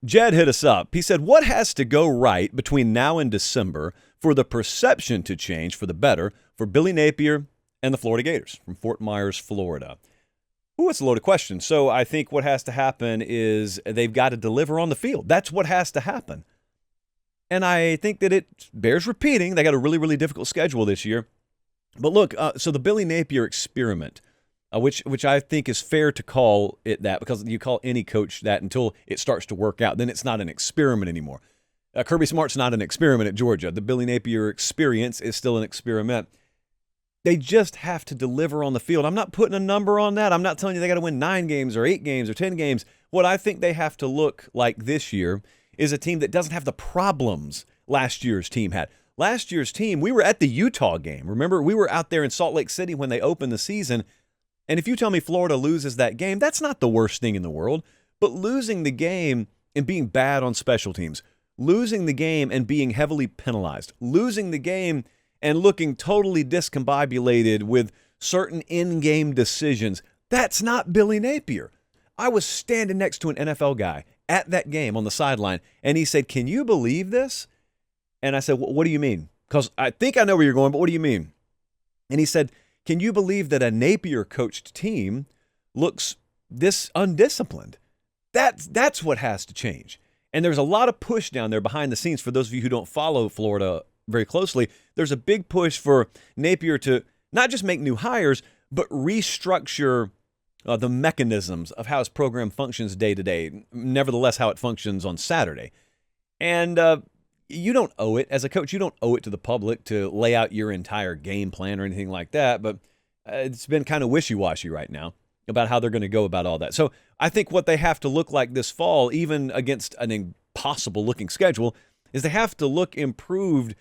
Jed hit us up. He said, what has to go right between now and December for the perception to change for the better for Billy Napier and the Florida Gators from Fort Myers, Florida? Ooh, it's a loaded question. So I think what has to happen is they've got to deliver on the field. That's what has to happen. And I think that it bears repeating. They got a really, really difficult schedule this year. But look, so the Billy Napier experiment, which I think is fair to call it that, because you call any coach that until it starts to work out. Then it's not an experiment anymore. Kirby Smart's not an experiment at Georgia. The Billy Napier experience is still an experiment. They just have to deliver on the field. I'm not putting a number on that. I'm not telling you they got to win 9 games or 8 games or 10 games. What I think they have to look like this year is a team that doesn't have the problems last year's team had. Last year's team, we were at the Utah game. Remember, we were out there in Salt Lake City when they opened the season. And if you tell me Florida loses that game, that's not the worst thing in the world. But losing the game and being bad on special teams, losing the game and being heavily penalized, losing the game and looking totally discombobulated with certain in-game decisions, that's not Billy Napier. I was standing next to an NFL guy at that game on the sideline, and he said, "Can you believe this?" And I said, "What do you mean?" Because I think I know where you're going, but what do you mean? And he said, "Can you believe that a Napier-coached team looks this undisciplined?" That's what has to change. And there's a lot of push down there behind the scenes for those of you who don't follow Florida very closely. There's a big push for Napier to not just make new hires, but restructure the mechanisms of how his program functions day to day, nevertheless how it functions on Saturday. And you don't owe it, as a coach, you don't owe it to the public to lay out your entire game plan or anything like that, but it's been kind of wishy-washy right now about how they're going to go about all that. So I think what they have to look like this fall, even against an impossible-looking schedule, is they have to look improved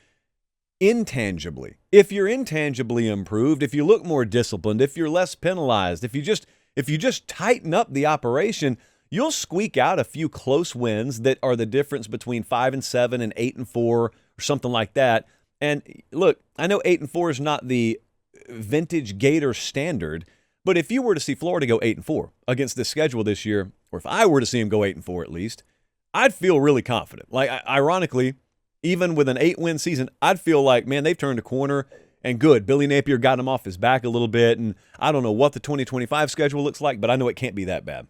intangibly. If you're intangibly improved, if you look more disciplined, if you're less penalized, if you just tighten up the operation, you'll squeak out a few close wins that are the difference between 5-7 and 8-4 or something like that. And look, I know 8-4 is not the vintage Gator standard, but if you were to see Florida go 8-4 against this schedule this year, or if I were to see them go 8-4 at least, I'd feel really confident. Like, ironically, even with an 8-win season, I'd feel like, man, they've turned a corner and good. Billy Napier got him off his back a little bit, and I don't know what the 2025 schedule looks like, but I know it can't be that bad.